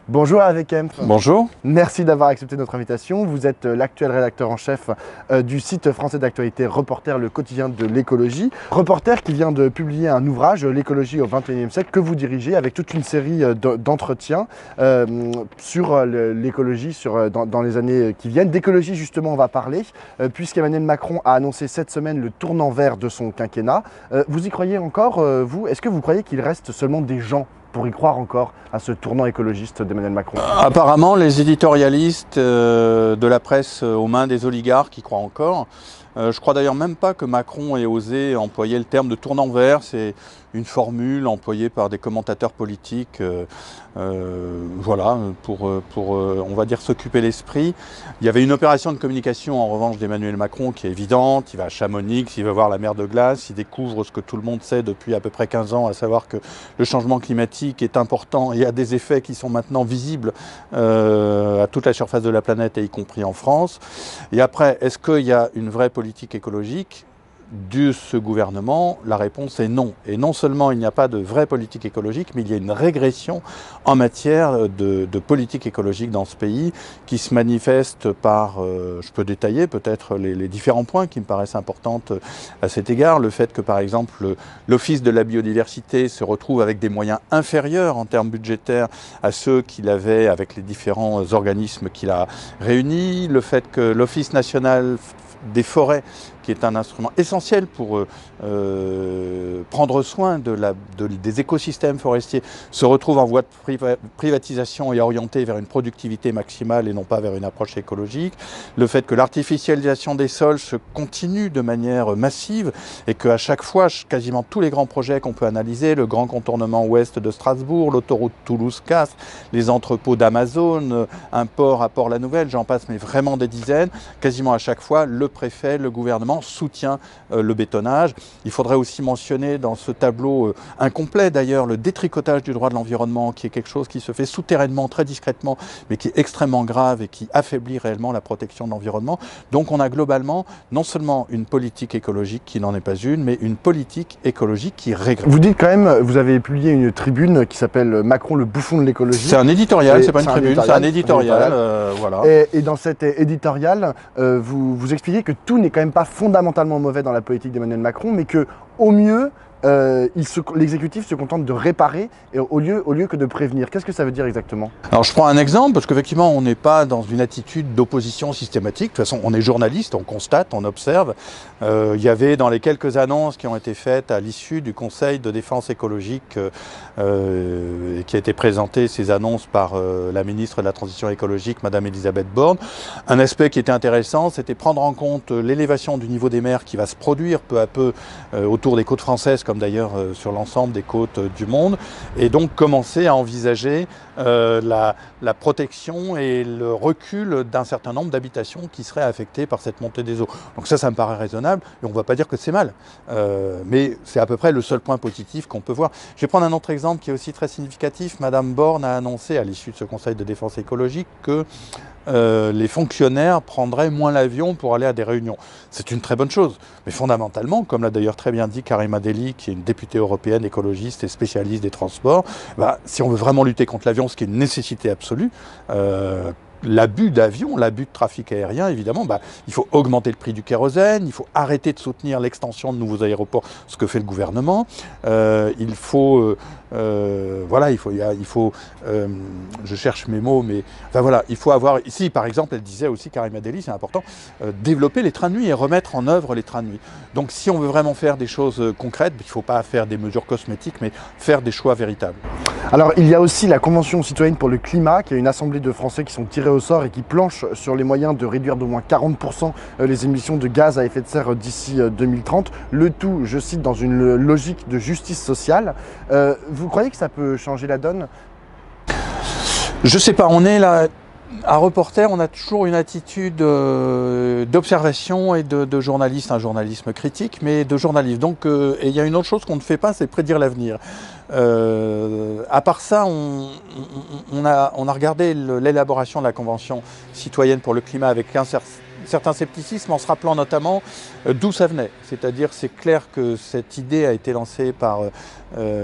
Bonjour Hervé Kempf. Bonjour. Merci d'avoir accepté notre invitation. Vous êtes l'actuel rédacteur en chef du site français d'actualité Reporter, le quotidien de l'écologie. Reporter qui vient de publier un ouvrage, L'écologie au XXIe siècle, que vous dirigez avec toute une série d'entretiens sur l'écologie dans les années qui viennent. D'écologie justement on va parler, puisqu'Emmanuel Macron a annoncé cette semaine le tournant vert de son quinquennat. Vous y croyez encore, vous? Est-ce que vous croyez qu'il reste seulement des gens pour y croire encore à ce tournant écologiste d'Emmanuel Macron? Apparemment, les éditorialistes de la presse aux mains des oligarques y croient encore. Je crois d'ailleurs même pas que Macron ait osé employer le terme de tournant vert. C'est une formule employée par des commentateurs politiques, voilà, pour on va dire, s'occuper l'esprit. Il y avait une opération de communication, en revanche, d'Emmanuel Macron qui est évidente. Il va à Chamonix, il va voir la mer de glace, il découvre ce que tout le monde sait depuis à peu près 15 ans, à savoir que le changement climatique est important et a des effets qui sont maintenant visibles à toute la surface de la planète, et y compris en France. Et après, est-ce qu'il y a une vraie politique écologique de ce gouvernement? La réponse est non. Et non seulement il n'y a pas de vraie politique écologique, mais il y a une régression en matière de politique écologique dans ce pays qui se manifeste par, je peux détailler peut-être les différents points qui me paraissent importants à cet égard. Le fait que par exemple l'Office de la biodiversité se retrouve avec des moyens inférieurs en termes budgétaires à ceux qu'il avait avec les différents organismes qu'il a réunis. Le fait que l'Office national des forêts, qui est un instrument essentiel pour prendre soin des écosystèmes forestiers, se retrouve en voie de privatisation et orienté vers une productivité maximale et non pas vers une approche écologique. Le fait que l'artificialisation des sols se continue de manière massive et qu'à chaque fois, quasiment tous les grands projets qu'on peut analyser, le grand contournement ouest de Strasbourg, l'autoroute Toulouse-Castres, les entrepôts d'Amazon, un port à Port-la-Nouvelle, j'en passe, mais vraiment des dizaines, quasiment à chaque fois, le préfet, le gouvernement soutient le bétonnage. Il faudrait aussi mentionner dans ce tableau incomplet d'ailleurs le détricotage du droit de l'environnement, qui est quelque chose qui se fait souterrainement, très discrètement, mais qui est extrêmement grave et qui affaiblit réellement la protection de l'environnement. Donc on a globalement non seulement une politique écologique qui n'en est pas une, mais une politique écologique qui régresse. Vous dites quand même, vous avez publié une tribune qui s'appelle Macron le bouffon de l'écologie. C'est un éditorial, c'est pas une tribune, c'est un éditorial. Voilà. Et dans cet éditorial, vous expliquez que tout n'est quand même pas fondamentalement mauvais dans la politique d'Emmanuel Macron, mais que au mieux, l'exécutif se contente de réparer au lieu que de prévenir. Qu'est-ce que ça veut dire exactement? Alors je prends un exemple, parce qu'effectivement on n'est pas dans une attitude d'opposition systématique. De toute façon on est journaliste, on constate, on observe. Il y avait dans les quelques annonces qui ont été faites à l'issue du Conseil de défense écologique et qui a été présenté, ces annonces, par la ministre de la Transition écologique, Madame Elisabeth Borne. Un aspect qui était intéressant, c'était prendre en compte l'élévation du niveau des mers qui va se produire peu à peu autour des côtes françaises, comme d'ailleurs sur l'ensemble des côtes du monde, et donc commencer à envisager la protection et le recul d'un certain nombre d'habitations qui seraient affectées par cette montée des eaux. Donc ça me paraît raisonnable, et on ne va pas dire que c'est mal, mais c'est à peu près le seul point positif qu'on peut voir. Je vais prendre un autre exemple qui est aussi très significatif. Madame Borne a annoncé à l'issue de ce Conseil de défense écologique que les fonctionnaires prendraient moins l'avion pour aller à des réunions. C'est une très bonne chose. Mais fondamentalement, comme l'a d'ailleurs très bien dit Karima Delli, qui est une députée européenne écologiste et spécialiste des transports, si on veut vraiment lutter contre l'avion, ce qui est une nécessité absolue, l'abus d'avion, l'abus de trafic aérien, évidemment, il faut augmenter le prix du kérosène, il faut arrêter de soutenir l'extension de nouveaux aéroports, ce que fait le gouvernement. Il faut, je cherche mes mots, mais enfin voilà, il faut avoir, ici par exemple, elle disait aussi, Karima Delli, c'est important, développer les trains de nuit et remettre en œuvre les trains de nuit. Donc si on veut vraiment faire des choses concrètes, il ne faut pas faire des mesures cosmétiques, mais faire des choix véritables. Alors il y a aussi la Convention citoyenne pour le climat, qui est une assemblée de Français qui sont tirés au sort et qui planchent sur les moyens de réduire d'au moins 40% les émissions de gaz à effet de serre d'ici 2030. Le tout, je cite, dans une logique de justice sociale. Vous croyez que ça peut changer la donne? Je sais pas, on est là. À Reporter, on a toujours une attitude d'observation et de journaliste, un journalisme critique, mais de journaliste. Donc, et il y a une autre chose qu'on ne fait pas, c'est prédire l'avenir. À part ça, on a regardé l'élaboration de la Convention citoyenne pour le climat avec un certain scepticisme, en se rappelant notamment d'où ça venait. C'est-à-dire, c'est clair que cette idée a été lancée par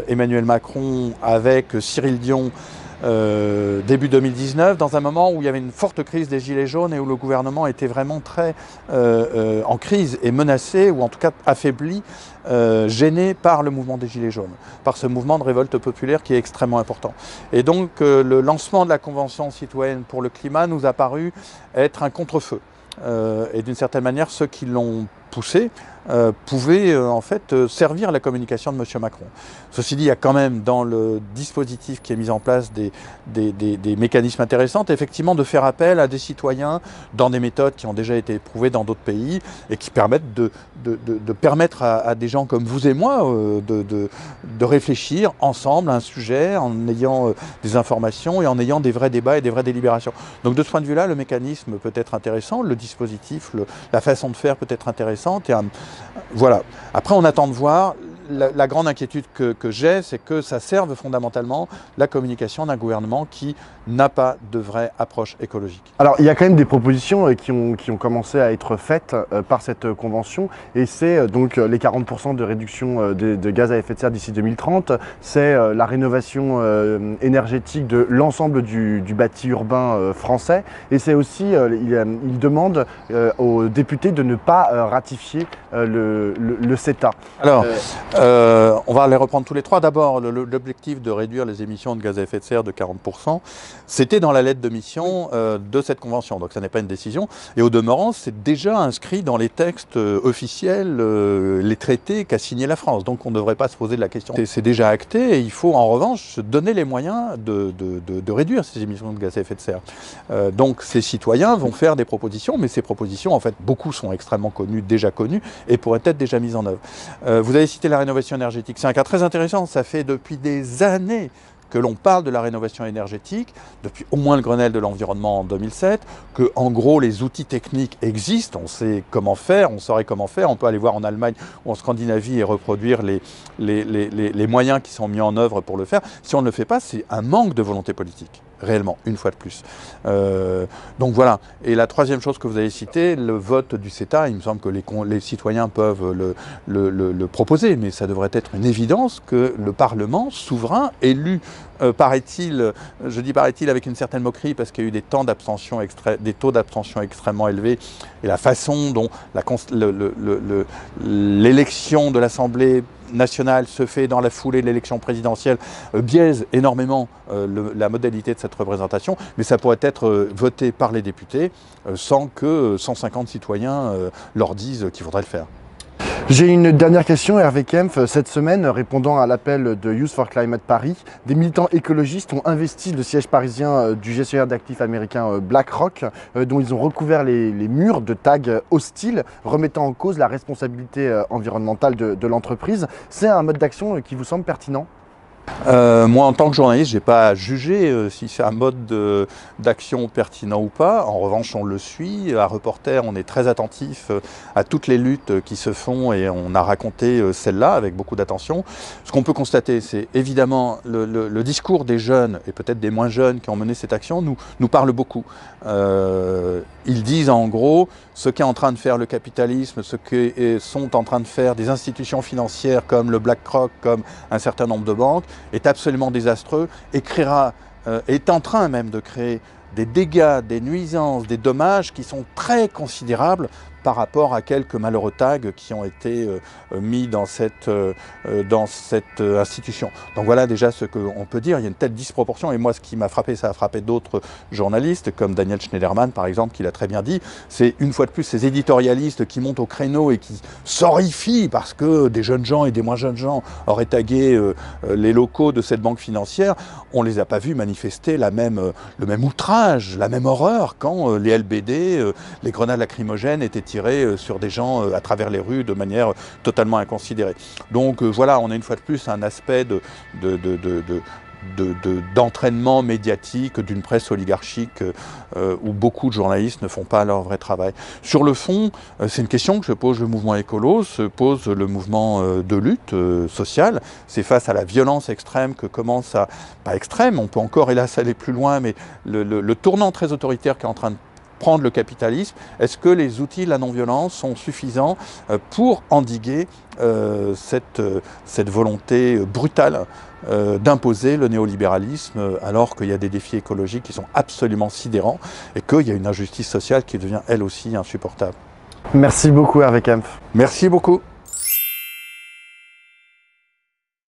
Emmanuel Macron avec Cyril Dion, début 2019, dans un moment où il y avait une forte crise des Gilets jaunes et où le gouvernement était vraiment très en crise et menacé, ou en tout cas affaibli, gêné par le mouvement des Gilets jaunes, par ce mouvement de révolte populaire qui est extrêmement important. Et donc le lancement de la Convention citoyenne pour le climat nous a paru être un contre-feu. Et d'une certaine manière, ceux qui l'ont poussé pouvaient en fait servir la communication de M. Macron. Ceci dit, il y a quand même dans le dispositif qui est mis en place des mécanismes intéressants, effectivement de faire appel à des citoyens dans des méthodes qui ont déjà été éprouvées dans d'autres pays et qui permettent de permettre à des gens comme vous et moi de réfléchir ensemble à un sujet en ayant des informations et en ayant des vrais débats et des vraies délibérations. Donc de ce point de vue-là, le mécanisme peut être intéressant, le dispositif, la façon de faire peut être intéressante. Et voilà. Après, on attend de voir. La grande inquiétude que j'ai, c'est que ça serve fondamentalement la communication d'un gouvernement qui n'a pas de vraie approche écologique. Alors, il y a quand même des propositions qui ont commencé à être faites par cette convention, et c'est donc les 40% de réduction de gaz à effet de serre d'ici 2030, c'est la rénovation énergétique de l'ensemble du bâti urbain français, et c'est aussi, il demande aux députés de ne pas ratifier le CETA. Alors, on va les reprendre tous les trois. D'abord, l'objectif de réduire les émissions de gaz à effet de serre de 40%, c'était dans la lettre de mission de cette convention. Donc, ça n'est pas une décision. Et au demeurant, c'est déjà inscrit dans les textes officiels, les traités qu'a signé la France. Donc, on ne devrait pas se poser de la question. C'est déjà acté et il faut en revanche se donner les moyens de réduire ces émissions de gaz à effet de serre. Donc, ces citoyens vont faire des propositions, mais ces propositions, en fait, beaucoup sont extrêmement connues, déjà connues, et pourraient être déjà mises en œuvre. Vous avez cité la rénovation énergétique. C'est un cas très intéressant. Ça fait depuis des années que l'on parle de la rénovation énergétique, depuis au moins le Grenelle de l'environnement en 2007, que en gros les outils techniques existent, on sait comment faire, on saurait comment faire, on peut aller voir en Allemagne ou en Scandinavie et reproduire les moyens qui sont mis en œuvre pour le faire. Si on ne le fait pas, c'est un manque de volonté politique. Réellement, une fois de plus. Donc voilà. Et la troisième chose que vous avez citée, le vote du CETA, il me semble que les citoyens peuvent le proposer, mais ça devrait être une évidence que le Parlement souverain, élu, paraît-il, je dis paraît-il avec une certaine moquerie, parce qu'il y a eu des taux d'abstention extrêmement élevés, et la façon dont l'élection de l'Assemblée nationale se fait dans la foulée de l'élection présidentielle biaise énormément la modalité de cette représentation, mais ça pourrait être voté par les députés sans que 150 citoyens leur disent qu'il faudrait le faire. J'ai une dernière question, Hervé Kempf. Cette semaine, répondant à l'appel de Youth for Climate Paris, des militants écologistes ont investi le siège parisien du gestionnaire d'actifs américain BlackRock, dont ils ont recouvert les murs de tags hostiles, remettant en cause la responsabilité environnementale de l'entreprise. C'est un mode d'action qui vous semble pertinent ? Moi, en tant que journaliste, je n'ai pas à juger si c'est un mode d'action pertinent ou pas. En revanche, on le suit. À Reporter, on est très attentif à toutes les luttes qui se font et on a raconté celle-là avec beaucoup d'attention. Ce qu'on peut constater, c'est évidemment le discours des jeunes et peut-être des moins jeunes qui ont mené cette action nous parle beaucoup. Ils disent en gros ce qu'est en train de faire le capitalisme, ce que sont en train de faire des institutions financières comme le BlackRock, comme un certain nombre de banques, est absolument désastreux, est en train même de créer des dégâts, des nuisances, des dommages qui sont très considérables par rapport à quelques malheureux tags qui ont été mis dans cette institution. Donc voilà déjà ce qu'on peut dire, il y a une telle disproportion, et moi ce qui m'a frappé, ça a frappé d'autres journalistes, comme Daniel Schneiderman par exemple, qui l'a très bien dit, c'est une fois de plus ces éditorialistes qui montent au créneau et qui s'horrifient parce que des jeunes gens et des moins jeunes gens auraient tagué les locaux de cette banque financière. On ne les a pas vus manifester le même outrage, la même horreur quand les LBD, les grenades lacrymogènes étaient tirées sur des gens à travers les rues de manière totalement inconsidérée. Donc voilà, on a une fois de plus un aspect d'entraînement médiatique d'une presse oligarchique où beaucoup de journalistes ne font pas leur vrai travail. Sur le fond, c'est une question que se pose le mouvement écolo, se pose le mouvement de lutte sociale. C'est face à la violence extrême que commence à... Pas extrême, on peut encore hélas aller plus loin, mais le tournant très autoritaire qui est en train de reprendre le capitalisme. Est-ce que les outils de la non-violence sont suffisants pour endiguer cette volonté brutale d'imposer le néolibéralisme, alors qu'il y a des défis écologiques qui sont absolument sidérants et qu'il y a une injustice sociale qui devient elle aussi insupportable. Merci beaucoup Hervé Kempf. Merci beaucoup.